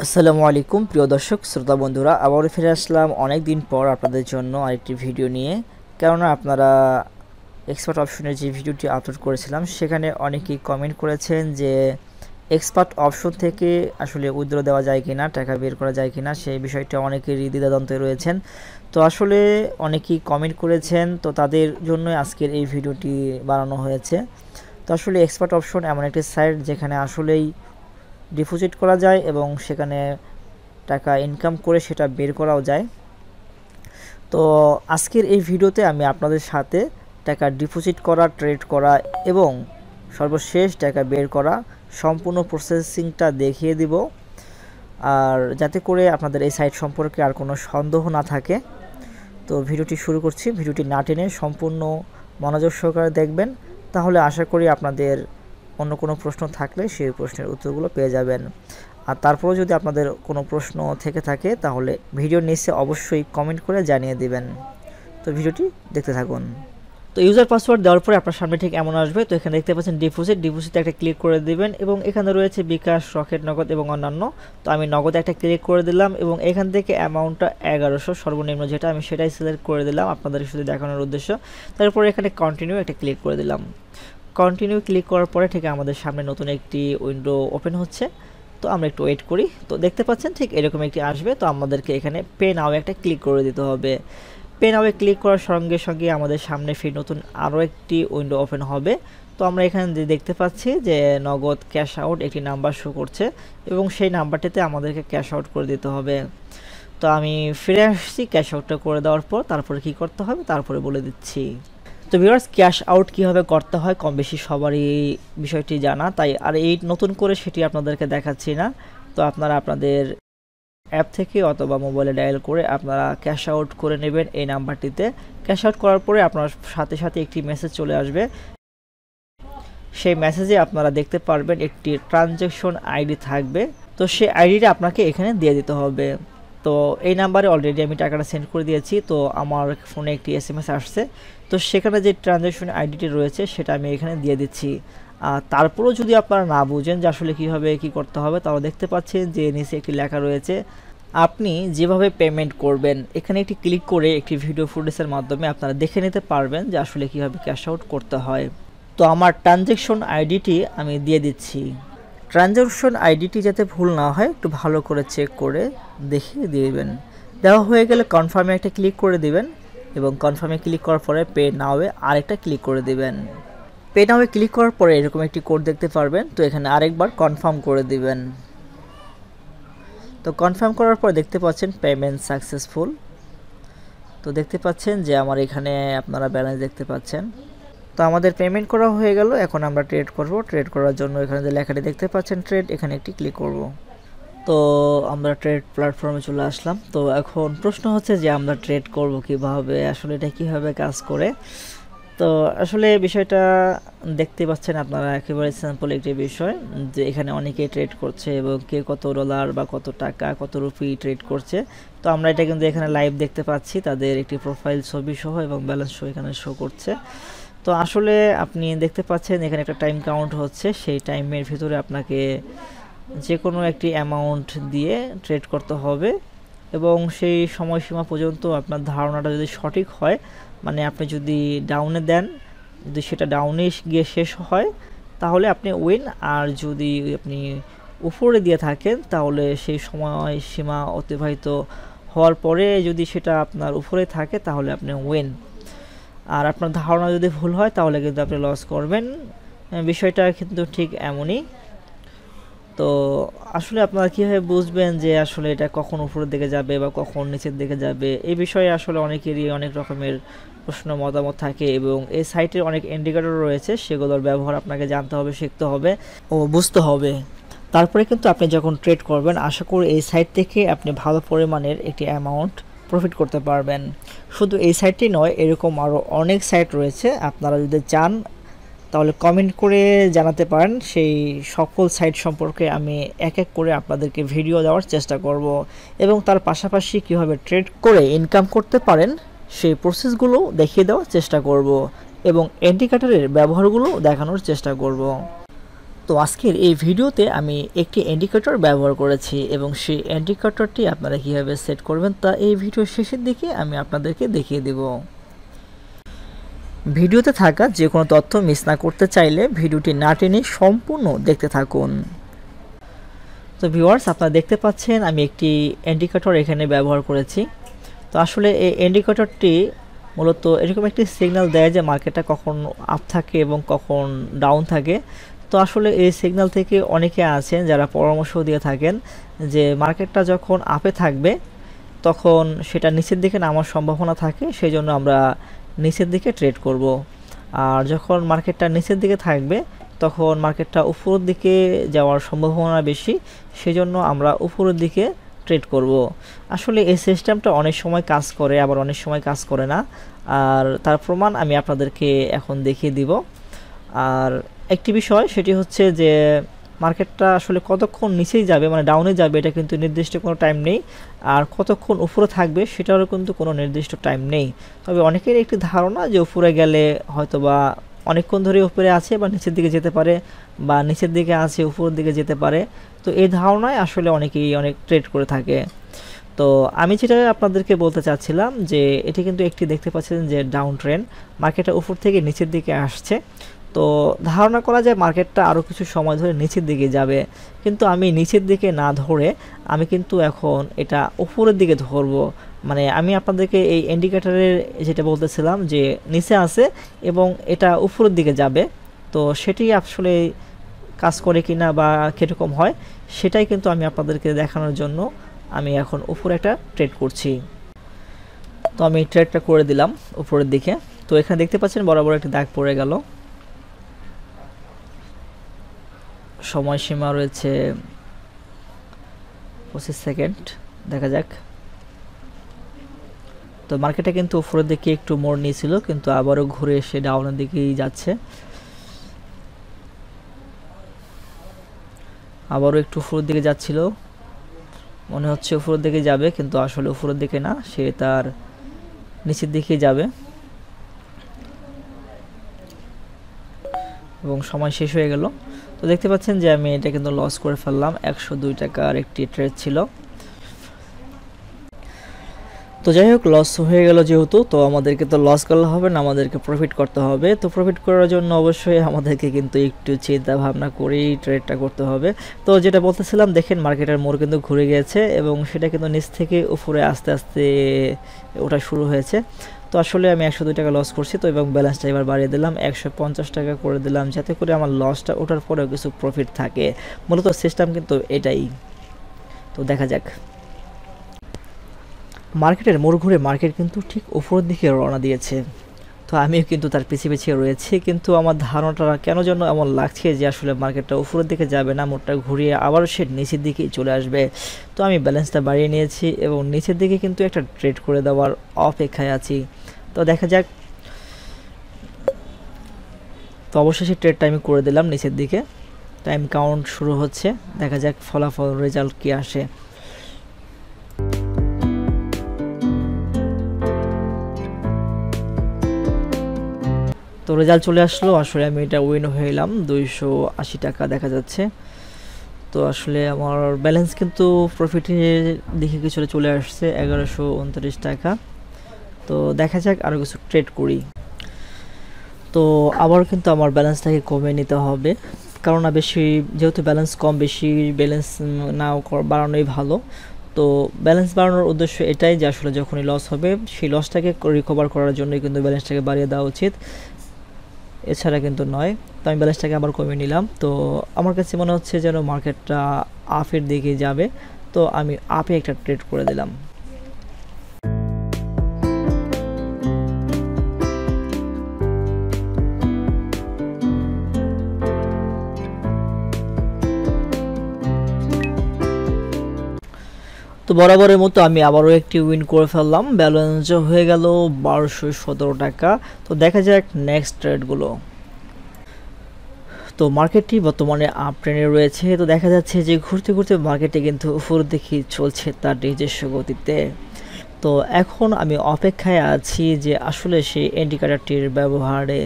আসসালামু আলাইকুম প্রিয় দর্শক শ্রোতা বন্ধুরা, আবারও ফিরে আসলাম অনেক দিন পর আপনাদের জন্য আরেকটি ভিডিও নিয়ে। কেননা আপনারা এক্সপার্ট অপশনের যে ভিডিওটি আপলোড করেছিলাম সেখানে অনেকেই কমেন্ট করেছেন যে এক্সপার্ট অপশন থেকে আসলে উইথড্র দেওয়া যায় কিনা, টাকা বের করা যায় কিনা, সেই বিষয়টা অনেকেরই দ্বিধাদ্বন্দ্বে রয়েছেন। তো আসলে অনেকেই কমেন্ট করেছেন, তো তাদের জন্য আজকের এই ভিডিওটি বানানো হয়েছে। তো আসলে এক্সপার্ট অপশন এমন একটি সাইট যেখানে আসলেই ডিপোজিট করা যায় এবং সেখানে টাকা ইনকাম করে সেটা বের করাও যায়। তো আজকের এই ভিডিওতে আমি আপনাদের সাথে টাকা ডিপোজিট করা, ট্রেড করা এবং সর্বশেষ টাকা বের করা সম্পূর্ণ প্রসেসিংটা দেখিয়ে দিব, আর যাতে করে আপনাদের এই সাইট সম্পর্কে আর কোনো সন্দেহ না থাকে। তো ভিডিওটি শুরু করছি। ভিডিওটি না টেনে সম্পূর্ণ মনোযোগ সহকারে দেখবেন, তাহলে আশা করি আপনাদের অন্য কোনো প্রশ্ন থাকলে সেই প্রশ্নের উত্তরগুলো পেয়ে যাবেন। আর তারপরেও যদি আপনাদের কোনো প্রশ্ন থেকে থাকে তাহলে ভিডিওর নিচে অবশ্যই কমেন্ট করে জানিয়ে দিবেন। তো ভিডিওটি দেখতে থাকুন। তো ইউজার পাসওয়ার্ড দেওয়ার পরে আপনার সামনে ঠিক এমন আসবে। তো এখানে দেখতে পাচ্ছেন ডিপোজিটে একটা ক্লিক করে দিবেন এবং এখানে রয়েছে বিকাশ, রকেট, নগদ এবং অন্যান্য। তো আমি নগদে একটা ক্লিক করে দিলাম এবং এখান থেকে অ্যামাউন্টটা 1100 সর্বনিম্ন যেটা, আমি সেটাই সিলেক্ট করে দিলাম আপনাদের শুধু দেখানোর উদ্দেশ্য। তারপরে এখানে কন্টিনিউ একটা ক্লিক করে দিলাম। কন্টিনিউ ক্লিক করার পরে ঠিক আমাদের সামনে নতুন একটি উইন্ডো ওপেন হচ্ছে। তো আমরা একটু ওয়েট করি। তো দেখতে পাচ্ছেন ঠিক এরকম একটি আসবে। তো আমাদেরকে এখানে পে নাও একটা ক্লিক করে দিতে হবে। পে নাও ক্লিক করার সঙ্গে সঙ্গে আমাদের সামনে ফির নতুন আরও একটি উইন্ডো ওপেন হবে। তো আমরা এখানে দেখতে পাচ্ছি যে নগদ ক্যাশ আউট একটি নাম্বার শো করছে এবং সেই নাম্বারটিতে আমাদেরকে ক্যাশ আউট করে দিতে হবে। তো আমি ফিরে আসছি ক্যাশ আউটটা করে দেওয়ার পর। তারপরে কি করতে হবে তারপরে বলে দিচ্ছি। তো ভিউয়ার্স, ক্যাশ আউট কীভাবে করতে হয় কম বেশি সবারই বিষয়টি জানা, তাই আর এই নতুন করে সেটি আপনাদেরকে দেখাচ্ছি না। তো আপনারা আপনাদের অ্যাপ থেকে অথবা মোবাইলে ডায়াল করে আপনারা ক্যাশ আউট করে নেবেন এই নাম্বারটিতে। ক্যাশ আউট করার পরে আপনার সাথে সাথে একটি মেসেজ চলে আসবে। সেই মেসেজে আপনারা দেখতে পারবেন একটি ট্রানজ্যাকশন আইডি থাকবে। তো সেই আইডিটা আপনাকে এখানে দিয়ে দিতে হবে। তো এই নাম্বারে অলরেডি আমি টাকাটা সেন্ড করে দিয়েছি। তো আমার ফোনে একটি SMS আসছে। তো সেখানে যে ট্রানজ্যাকশন আইডিটি রয়েছে সেটা আমি এখানে দিয়ে দিচ্ছি। তারপরেও যদি আপনারা না বুঝেন যে আসলে কীভাবে কী করতে হবে, তাহলে দেখতে পাচ্ছেন যে নিচে একটি লেখা রয়েছে আপনি যেভাবে পেমেন্ট করবেন। এখানে একটি ক্লিক করে একটি ভিডিও ফুটেজের মাধ্যমে আপনারা দেখে নিতে পারবেন যে আসলে কীভাবে ক্যাশ আউট করতে হয়। তো আমার ট্রানজ্যাকশন আইডিটি আমি দিয়ে দিচ্ছি। ট্রানজ্যাকশন আইডিটি যাতে ভুল না হয় একটু ভালো করে চেক করে দেখে দিয়ে দেবেন। দেওয়া হয়ে গেলে কনফার্মে একটা ক্লিক করে দিবেন এবং কনফার্মে ক্লিক করার পরে পে নাওয়ে আরেকটা ক্লিক করে দিবেন। পে নাওয়ে ক্লিক করার পরে এরকম একটি কোড দেখতে পারবেন। তো এখানে আরেকবার কনফার্ম করে দিবেন। তো কনফার্ম করার পর দেখতে পাচ্ছেন পেমেন্ট সাকসেসফুল। তো দেখতে পাচ্ছেন যে আমার এখানে আপনারা ব্যালেন্স দেখতে পাচ্ছেন। তো আমাদের পেমেন্ট করা হয়ে গেল। এখন আমরা ট্রেড করব। ট্রেড করার জন্য এখানে যে লেখাটি দেখতে পাচ্ছেন ট্রেড, এখানে একটি ক্লিক করব। তো আমরা ট্রেড প্ল্যাটফর্মে চলে আসলাম। তো এখন প্রশ্ন হচ্ছে যে আমরা ট্রেড করব কিভাবে, আসলে এটা কিভাবে কাজ করে। তো আসলে বিষয়টা দেখতে পাচ্ছেন আপনারা, একেবারে সিম্পল একটি বিষয় যে এখানে অনেকেই ট্রেড করছে এবং কে কত ডলার বা কত টাকা কত রুপি ট্রেড করছে। তো আমরা এটা কিন্তু এখানে লাইভ দেখতে পাচ্ছি, তাদের একটি প্রোফাইল ছবি সহ এবং ব্যালেন্স সহ এখানে শো করছে। তো আসলে আপনি দেখতে পাচ্ছেন এখানে একটা টাইম কাউন্ট হচ্ছে, সেই টাইমের ভিতরে আপনাকে যে কোনো একটি অ্যামাউন্ট দিয়ে ট্রেড করতে হবে এবং সেই সময়সীমা পর্যন্ত আপনার ধারণাটা যদি সঠিক হয়, মানে আপনি যদি ডাউনে দেন, যদি সেটা ডাউনে গিয়ে শেষ হয় তাহলে আপনি উইন, আর যদি আপনি উপরে দিয়ে থাকেন তাহলে সেই সময়সীমা অতিবাহিত হওয়ার পরে যদি সেটা আপনার উপরে থাকে তাহলে আপনি উইন। আর আপনার ধারণা যদি ভুল হয় তাহলে কিন্তু আপনি লস করবেন। বিষয়টা কিন্তু ঠিক এমনই। তো আসলে আপনারা কীভাবে বুঝবেন যে আসলে এটা কখন উপরের দিকে যাবে বা কখন নিচের দিকে যাবে, এই বিষয়ে আসলে অনেকেরই অনেক রকমের প্রশ্ন মতামত থাকে এবং এই সাইটের অনেক ইন্ডিকেটর রয়েছে, সেগুলোর ব্যবহার আপনাকে জানতে হবে, শিখতে হবে ও বুঝতে হবে। তারপরে কিন্তু আপনি যখন ট্রেড করবেন আশা করি এই সাইট থেকে আপনি ভালো পরিমাণের একটি অ্যামাউন্ট প্রফিট করতে পারবেন। শুধু এই সাইটটি নয়, এরকম আরও অনেক সাইট রয়েছে। আপনারা যদি চান তাহলে কমেন্ট করে জানাতে পারেন, সেই সকল সাইট সম্পর্কে আমি এক এক করে আপনাদেরকে ভিডিও দেওয়ার চেষ্টা করব এবং তার পাশাপাশি কীভাবে ট্রেড করে ইনকাম করতে পারেন সেই প্রসেসগুলো দেখিয়ে দেওয়ার চেষ্টা করব এবং ইন্ডিকেটরের ব্যবহারগুলো দেখানোর চেষ্টা করব। তো আজকের এই ভিডিওতে আমি একটি ইন্ডিকেটর ব্যবহার করেছি এবং সেই ইন্ডিকেটরটি আপনারা কিভাবে সেট করবেন তা এই ভিডিওর শেষের দিকে আমি আপনাদেরকে দেখিয়ে দেব। ভিডিওতে থাকা যে কোনো তথ্য মিস না করতে চাইলে ভিডিওটি না টেনে সম্পূর্ণ দেখতে থাকুন। তো ভিউয়ার্স, আপনারা দেখতে পাচ্ছেন আমি একটি ইন্ডিকেটর এখানে ব্যবহার করেছি। তো আসলে এই ইন্ডিকেটরটি মূলত এরকম একটি সিগন্যাল দেয় যে মার্কেটটা কখন আপ থাকে এবং কখন ডাউন থাকে। তো আসলে এই সিগন্যাল থেকে অনেকে আছেন যারা পরামর্শ দিয়ে থাকেন যে মার্কেটটা যখন আপে থাকবে তখন সেটা নিচের দিকে নামার সম্ভাবনা থাকে, সেই জন্য আমরা নিচের দিকে ট্রেড করব। আর যখন মার্কেটটা নিচের দিকে থাকবে তখন মার্কেটটা উপরের দিকে যাওয়ার সম্ভাবনা বেশি, সেই জন্য আমরা উপরের দিকে ট্রেড করব। আসলে এই সিস্টেমটা অনেক সময় কাজ করে, আবার অনেক সময় কাজ করে না, আর তার প্রমাণ আমি আপনাদেরকে এখন দেখিয়ে দিব। আর একটি বিষয় সেটি হচ্ছে যে মার্কেটটা আসলে কতক্ষণ নিচেই যাবে, মানে ডাউনে যাবে, এটা কিন্তু নির্দিষ্ট কোনো টাইম নেই, আর কতক্ষণ উপরে থাকবে সেটারও কিন্তু কোনো নির্দিষ্ট টাইম নেই। তবে অনেকের একটি ধারণা যে উপরে গেলে হয়তোবা অনেকক্ষণ ধরে উপরে আছে বা নিচের দিকে যেতে পারে, বা নিচের দিকে আছে উপরের দিকে যেতে পারে। তো এই ধারণায় আসলে অনেকেই অনেক ট্রেড করে থাকে। তো আমি যেটা আপনাদেরকে বলতে চাচ্ছিলাম যে এটি কিন্তু একটি দেখতে পাচ্ছেন যে ডাউন ট্রেন্ড, মার্কেটটা উপর থেকে নিচের দিকে আসছে। তো ধারণা করা যায় মার্কেটটা আরও কিছু সময় ধরে নিচের দিকে যাবে, কিন্তু আমি নিচের দিকে না ধরে আমি কিন্তু এখন এটা উপরের দিকে ধরবো। মানে আমি আপনাদেরকে এই ইন্ডিকেটরের যেটা বলতেছিলাম যে নিচে আছে এবং এটা উপরের দিকে যাবে, তো সেটি আসলে কাজ করে কিনা বা কীরকম হয় সেটাই কিন্তু আমি আপনাদেরকে দেখানোর জন্য আমি এখন উপরে একটা ট্রেড করছি। তো আমি ট্রেডটা করে দিলাম উপরের দিকে। তো এখানে দেখতে পাচ্ছেন বরাবর একটি দাগ পড়ে গেল। সময়সীমা রয়েছে 25 সেকেন্ড, দেখা যাক। তো মার্কেটটা কিন্তু উপরের দিকে একটু মোড় নিয়েছিল, কিন্তু আবারও ঘুরে এসে ডাউনের দিকেই যাচ্ছে। আবারও একটু উপরের দিকে যাচ্ছিল, মনে হচ্ছে উপরের দিকে যাবে, কিন্তু আসলে উপরের দিকে না, সে তার নিচের দিকে যাবে। এবং সময় শেষ হয়ে গেল। তো দেখতে পাচ্ছেন যে আমি এটা কিন্তু লস করে ফেললাম। 102 টাকার একটি ট্রেড ছিল। তো যাই হোক, লস হয়ে গেল যেহেতু, তো আমাদেরকে তো লস করলে হবে না, আমাদেরকে প্রফিট করতে হবে। তো প্রফিট করার জন্য অবশ্যই আমাদেরকে কিন্তু একটু চিন্তা ভাবনা করেই ট্রেডটা করতে হবে। তো যেটা বলতেছিলাম, দেখেন মার্কেটের মোড় কিন্তু ঘুরে গিয়েছে এবং সেটা কিন্তু নিচ থেকে উপরে আস্তে আস্তে ওঠা শুরু হয়েছে। তো আসলে আমি 102 টাকা লস করছি, তো এবং ব্যালেন্সটা এবার বাড়িয়ে দিলাম, 150 টাকা করে দিলাম, যাতে করে আমার লসটা ওঠার পরেও কিছু প্রফিট থাকে। মূলত সিস্টেম কিন্তু এটাই। তো দেখা যাক। মার্কেটের মোড় ঘুরে মার্কেট কিন্তু ঠিক উপরের দিকে রওনা দিয়েছে। তো আমিও কিন্তু তার পিছিয়ে পিছিয়ে রয়েছি, কিন্তু আমার ধারণাটা কেন যেন এমন লাগছে যে আসলে মার্কেটটা উপরের দিকে যাবে না, মোড়টা ঘুরিয়ে আবার সে নিচের দিকেই চলে আসবে। তো আমি ব্যালেন্সটা বাড়িয়ে নিয়েছি এবং নিচের দিকে কিন্তু একটা ট্রেড করে দেওয়ার অপেক্ষায় আছি। তো দেখা যাক। তো অবশেষে ট্রেডটা আমি করে দিলাম নিচের দিকে। টাইম কাউন্ট শুরু হচ্ছে, দেখা যাক ফলাফল রেজাল্ট কি আসে। তো রেজাল্ট চলে আসলো, আসলে আমি এটা উইন হয়ে এলাম। 280 টাকা দেখা যাচ্ছে। তো আসলে আমার ব্যালেন্স কিন্তু প্রফিটের দিকে কিছু চলে আসছে, 1129 টাকা। তো দেখা যাক আরও কিছু ট্রেড করি। তো আবার কিন্তু আমার ব্যালেন্সটাকে কমিয়ে নিতে হবে, কারণ বেশি যেহেতু ব্যালেন্স কম, বেশি ব্যালেন্স না বাড়ানোই ভালো। তো ব্যালেন্স বাড়ানোর উদ্দেশ্য এটাই যে আসলে যখনই লস হবে সেই লসটাকে রিকভার করার জন্যই কিন্তু ব্যালেন্সটাকে বাড়িয়ে দেওয়া উচিত, এছাড়া কিন্তু নয়। তো আমি ব্যালেন্সটাকে আবার কমিয়ে নিলাম। তো আমার কাছে মনে হচ্ছে যেন মার্কেটটা আপের দিকে যাবে, তো আমি আপে একটা ট্রেড করে দিলাম। তো বরাবরের মতো আমি আবারও একটি উইন করে ফেললাম, ব্যালেন্স হয়ে গেল 1217 টাকা। তো দেখা যাক নেক্সট ট্রেডগুলো। তো মার্কেটটি বর্তমানে আপ ট্রেন্ডে রয়েছে। তো দেখা যাচ্ছে যে ঘুরতে ঘুরতে মার্কেটে কিন্তু উপরের দিকে চলছে তার নিজস্ব গতিতে। তো এখন আমি অপেক্ষায় আছি যে আসলে সেই ইন্ডিকেটরটির ব্যবহারে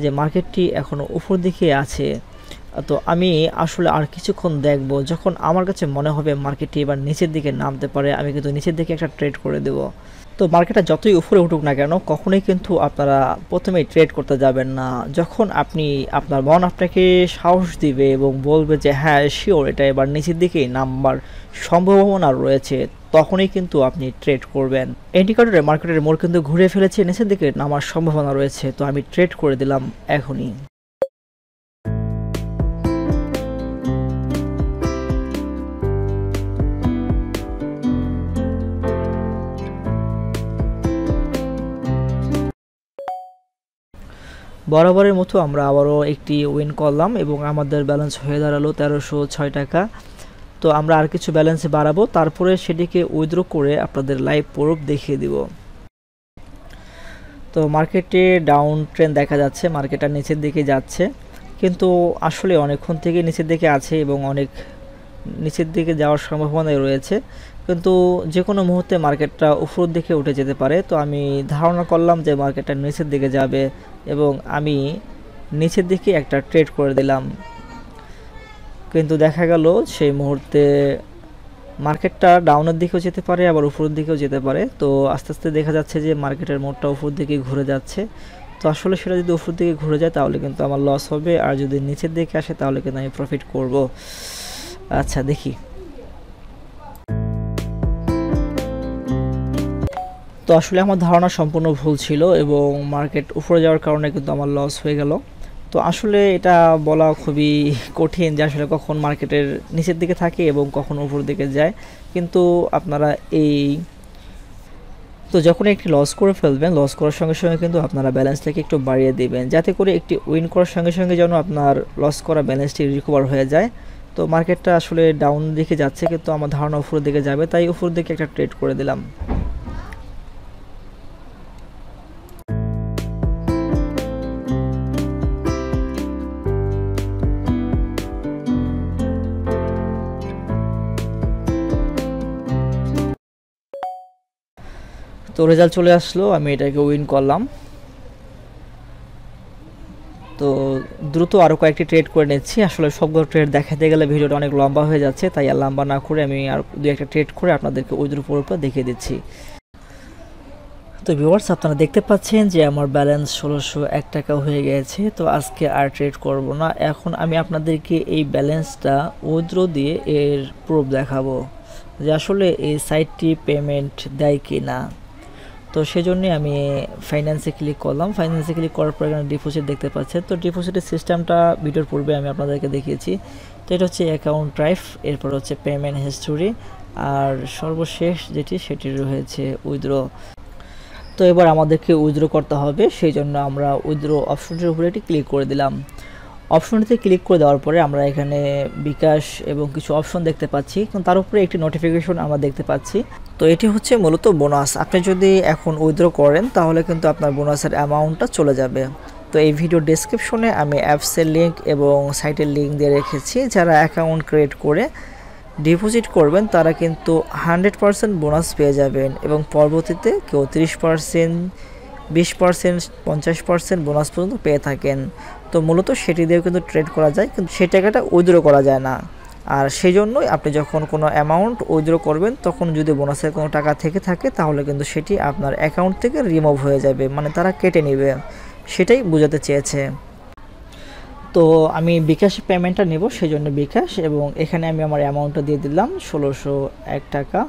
যে মার্কেটটি এখনও উপর দিকে আছে, তো আমি আসলে আর কিছুক্ষণ দেখব, যখন আমার কাছে মনে হবে মার্কেটটি এবার নিচের দিকে নামতে পারে আমি কিন্তু নিচের দিকে একটা ট্রেড করে দেব। তো মার্কেটটা যতই উপরে উঠুক না কেন কখনোই কিন্তু আপনারা প্রথমেই ট্রেড করতে যাবেন না। যখন আপনি আপনার মন আপনাকে সাহস দিবে এবং বলবে যে হ্যাঁ শিওর এটা এবার নিচের দিকেই নামবার সম্ভাবনা রয়েছে, তখনই কিন্তু আপনি ট্রেড করবেন। ইন্ডিকেটরে মার্কেটের মোড় কিন্তু ঘুরে ফেলেছে, নিচের দিকে নামার সম্ভাবনা রয়েছে, তো আমি ট্রেড করে দিলাম এখনই। বরাবরের মতো আমরা আবারও একটি উইন করলাম এবং আমাদের ব্যালেন্স হয়ে দাঁড়ালো 1306 টাকা। তো আমরা আর কিছু ব্যালেন্স বাড়াবো, তারপরে সেটিকে উইথড্র করে আপনাদের লাইভ প্রুফ দেখিয়ে দিব। তো মার্কেটে ডাউন ট্রেন্ড দেখা যাচ্ছে, মার্কেটটা নিচের দিকে যাচ্ছে, কিন্তু আসলে অনেকক্ষণ থেকে নিচের দিকে আছে এবং অনেক নিচের দিকে যাওয়ার সম্ভাবনাই রয়েছে, কিন্তু যে কোনো মুহূর্তে মার্কেটটা উপরের দিকে উঠে যেতে পারে। তো আমি ধারণা করলাম যে মার্কেটটা নিচের দিকে যাবে এবং আমি নিচের দিকে একটা ট্রেড করে দিলাম, কিন্তু দেখা গেল সেই মুহূর্তে মার্কেটটা ডাউনের দিকেও যেতে পারে আবার উপরের দিকেও যেতে পারে। তো আস্তে আস্তে দেখা যাচ্ছে যে মার্কেটের মোড়টা উপর দিকে ঘুরে যাচ্ছে। তো আসলে সেটা যদি উপর দিকে ঘুরে যায় তাহলে কিন্তু আমার লস হবে, আর যদি নিচের দিকে আসে তাহলে কিন্তু আমি প্রফিট করব। আচ্ছা দেখি। তো আসলে আমার ধারণা সম্পূর্ণ ভুল ছিল এবং মার্কেট উপরে যাওয়ার কারণে কিন্তু আমার লস হয়ে গেল। তো আসলে এটা বলা খুবই কঠিন যে আসলে কখন মার্কেটের নিচের দিকে থাকে এবং কখন উপর দিকে যায়, কিন্তু আপনারা তো যখন একটি লস করে ফেলবেন, লস করার সঙ্গে সঙ্গে কিন্তু আপনারা ব্যালেন্সটাকে একটু বাড়িয়ে দেবেন, যাতে করে একটি উইন করার সঙ্গে সঙ্গে যেন আপনার লস করা ব্যালেন্সটি রিকভার হয়ে যায়। তো মার্কেটটা আসলে ডাউন দিকে যাচ্ছে, কিন্তু আমার ধারণা উপরের দিকে যাবে, তাই উপরের দিকে একটা ট্রেড করে দিলাম। তো রেজাল্ট চলে আসলো, আমি এটাকে উইন করলাম। তো দ্রুত আরও কয়েকটি ট্রেড করে নিচ্ছি, আসলে সবগুলো ট্রেড দেখাতে গেলে ভিডিওটা অনেক লম্বা হয়ে যাচ্ছে, তাই আর লম্বা না করে আমি আর দু একটা ট্রেড করে আপনাদেরকে উইথড্র উপর দেখিয়ে দিচ্ছি। তো ভিউয়ার্স আপনারা দেখতে পাচ্ছেন যে আমার ব্যালেন্স 1601 টাকা হয়ে গেছে। তো আজকে আর ট্রেড করব না, এখন আমি আপনাদেরকে এই ব্যালেন্সটা উইথড্র দিয়ে এর প্রুফ দেখাবো যে আসলে এই সাইটটি পেমেন্ট দেয় কি না। তো সেজন্যই আমি ফাইন্যান্সে ক্লিক করলাম। ফাইন্যান্সে ক্লিক করার পর এখানে ডিপোজিট দেখতে পাচ্ছেন। তো ডিপোজিটের সিস্টেমটা ভিডিওর পূর্বে আমি আপনাদেরকে দেখিয়েছি। তো এটা হচ্ছে অ্যাকাউন্ট ড্রাইভ, এরপর হচ্ছে পেমেন্ট হিস্টোরি, আর সর্বশেষ যেটি সেটি রয়েছে উইথড্র। তো এবার আমাদেরকে উইথড্র করতে হবে, সেই জন্য আমরা উইথড্র অপশনটির উপরে এটি ক্লিক করে দিলাম। অপশনটিতে ক্লিক করে দেওয়ার পরে আমরা এখানে বিকাশ এবং কিছু অপশন দেখতে পাচ্ছি, কিন্তু তার উপরে একটি নোটিফিকেশন আমরা দেখতে পাচ্ছি। তো এটি হচ্ছে মূলত বোনাস, আপনি যদি এখন উইথড্র করেন তাহলে কিন্তু আপনার বোনাসের অ্যামাউন্টটা চলে যাবে। তো এই ভিডিও ডেসক্রিপশনে আমি অ্যাপসের লিঙ্ক এবং সাইটের লিঙ্ক দিয়ে রেখেছি, যারা অ্যাকাউন্ট ক্রিয়েট করে ডিপোজিট করবেন তারা কিন্তু 100% বোনাস পেয়ে যাবেন এবং পরবর্তীতে কেউ 30%, 20%, 50% বোনাস পর্যন্ত পেয়ে থাকেন। তো মূলত সেটি দিয়েও কিন্তু ট্রেড করা যায়, কিন্তু সেই টাকাটা উইথড্র করা যায় না। আর সেই জন্যই আপনি যখন কোনো অ্যামাউন্ট উইথড্র করবেন তখন যদি বোনাসের কোনো টাকা থেকে থাকে তাহলে কিন্তু সেটি আপনার অ্যাকাউন্ট থেকে রিমুভ হয়ে যাবে, মানে তারা কেটে নেবে, সেটাই বোঝাতে চেয়েছে। তো আমি বিকাশে পেমেন্টটা নেব, সেই জন্য বিকাশ, এবং এখানে আমি আমার অ্যামাউন্টটা দিয়ে দিলাম 1601 টাকা।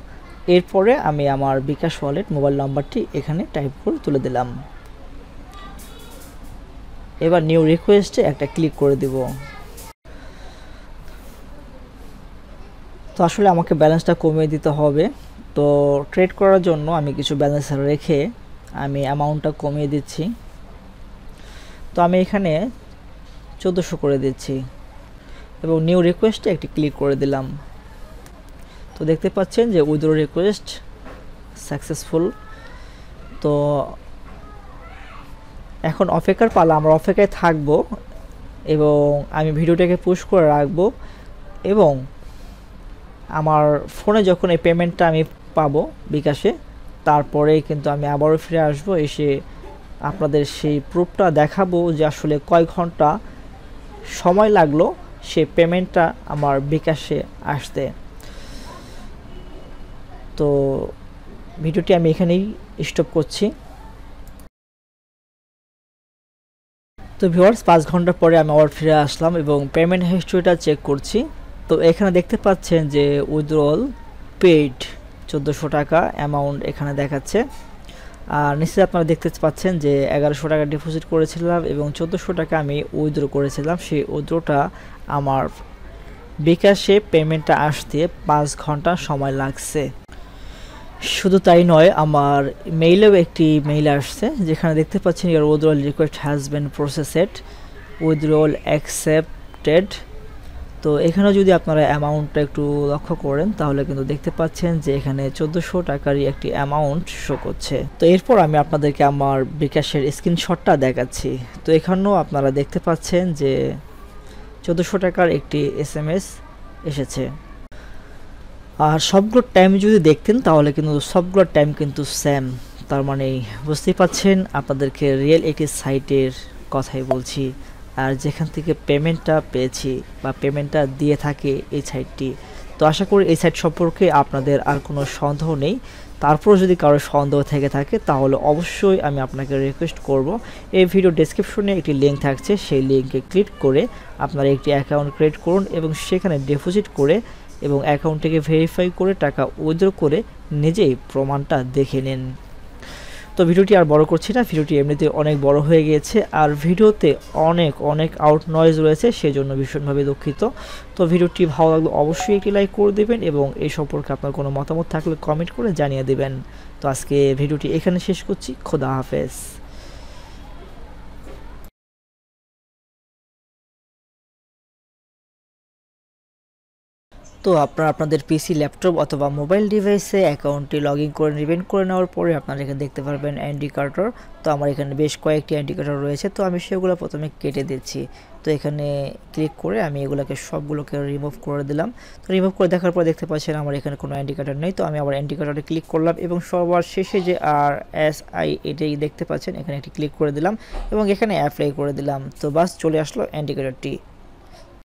এরপরে আমি আমার বিকাশ ওয়ালেট মোবাইল নাম্বারটি এখানে টাইপ করে তুলে দিলাম। এবার নিউ রিকোয়েস্টে একটা ক্লিক করে দিব। তো আসলে আমাকে ব্যালেন্সটা কমিয়ে দিতে হবে, তো ট্রেড করার জন্য আমি কিছু ব্যালেন্স রেখে আমি অ্যামাউন্টটা কমিয়ে দিচ্ছি। তো আমি এখানে 1400 করে দিচ্ছি এবং নিউ রিকোয়েস্টে একটি ক্লিক করে দিলাম। তো দেখতে পাচ্ছেন যে উইথড্র রিকোয়েস্ট সাকসেসফুল। তো এখন অপেক্ষার পালা, আমরা অপেক্ষায় থাকবো এবং আমি ভিডিওটাকে পুশ করে রাখবো এবং আমার ফোনে যখন এই পেমেন্টটা আমি পাবো বিকাশে, তারপরে কিন্তু আমি আবারও ফিরে আসবো, এসে আপনাদের সেই প্রুফটা দেখাবো যে আসলে কয় ঘন্টা সময় লাগলো সেই পেমেন্টটা আমার বিকাশে আসতে। তো ভিডিওটি আমি এখানেই স্টপ করছি। তো ভিউয়ার্স 5 ঘন্টা পরে আমি আবার ফিরে আসলাম এবং পেমেন্ট হিস্ট্রিটা চেক করছি। তো এখানে দেখতে পাচ্ছেন যে উইথড্রল পেইড 1400 টাকা অ্যামাউন্ট এখানে দেখাচ্ছে। আর নিচে আপনারা দেখতে পাচ্ছেন যে 1100 টাকা ডিপোজিট করেছিলাম এবং 1400 টাকা আমি উইথড্র করেছিলাম। সেই উইথড্রটা আমার বিকাশে পেমেন্টটা আসতে 5 ঘন্টা সময় লাগছে। শুধু তাই নয়, আমার মেইলেও একটি মেইল আসছে যেখানে দেখতে পাচ্ছেন your withdrawal request has been processed, withdrawal accepted. তো এখানেও যদি আপনারা অ্যামাউন্টটা একটু লক্ষ্য করেন তাহলে কিন্তু দেখতে পাচ্ছেন যে এখানে 1400 টাকারই একটি অ্যামাউন্ট শো করছে। তো এরপর আমি আপনাদেরকে আমার বিকাশের স্ক্রিনশটটা দেখাচ্ছি। তো এখানেও আপনারা দেখতে পাচ্ছেন যে 1400 টাকার একটি SMS এসেছে। আর সবগুলো টাইম যদি দেখতেন তাহলে কিন্তু সবগুলো টাইম কিন্তু সেম। তার মানে বুঝতেই পাচ্ছেন আপনাদেরকে রিয়েল একটি সাইটের কথাই বলছি। আর যেখান থেকে পেমেন্টটা পেয়েছি বা পেমেন্টটা দিয়ে থাকে এই সাইটটি। তো আশা করি এই সাইট সম্পর্কে আপনাদের আর কোনো সন্দেহ নেই। তারপর যদি কারো সন্দেহ থেকে থাকে তাহলে অবশ্যই আমি আপনাকে রিকোয়েস্ট করব, এই ভিডিও ডেসক্রিপশনে একটি লিঙ্ক থাকছে, সেই লিঙ্কে ক্লিক করে আপনারা একটি অ্যাকাউন্ট ক্রিয়েট করুন এবং সেখানে ডিপোজিট করে এবং অ্যাকাউন্টটিকে ভেরিফাই করে টাকা উইথড্র করে নিজেই প্রমাণটা দেখে নিন। তো ভিডিওটি আর বড় করছি না, ভিডিওটি এমনিতে অনেক বড় হয়ে গিয়েছে আর ভিডিওতে অনেক আউট নয়েজ রয়েছে, সেজন্য ভীষণভাবে দুঃখিত। তো ভিডিওটি ভালো লাগলে অবশ্যই একটি লাইক করে দেবেন এবং এই সম্পর্কে আপনার কোনো মতামত থাকলে কমেন্ট করে জানিয়ে দেবেন। তো আজকে ভিডিওটি এখানে শেষ করছি। খোদা হাফেজ। তো আপনারা আপনাদের পিসি, ল্যাপটপ অথবা মোবাইল ডিভাইসে অ্যাকাউন্টটি লগ ইন করে নেবেন। করে নেওয়ার পরে আপনারা এখানে দেখতে পারবেন ইন্ডিকেটর। তো আমার এখানে বেশ কয়েকটি ইন্ডিকেটর রয়েছে, তো আমি সেগুলো প্রথমে কেটে দিচ্ছি। তো এখানে ক্লিক করে আমি এগুলোকে সবগুলোকে রিমুভ করে দিলাম। তো রিমুভ করে দেখার পর দেখতে পাচ্ছেন আমার এখানে কোনো ইন্ডিকেটর নেই। তো আমি আবার ইন্ডিকেটরে ক্লিক করলাম এবং সবার শেষে যে RSI এটাই দেখতে পাচ্ছেন, এখানে একটি ক্লিক করে দিলাম এবং এখানে অ্যাপ্লাই করে দিলাম। তো বাস চলে আসলো ইন্ডিকেটরটি।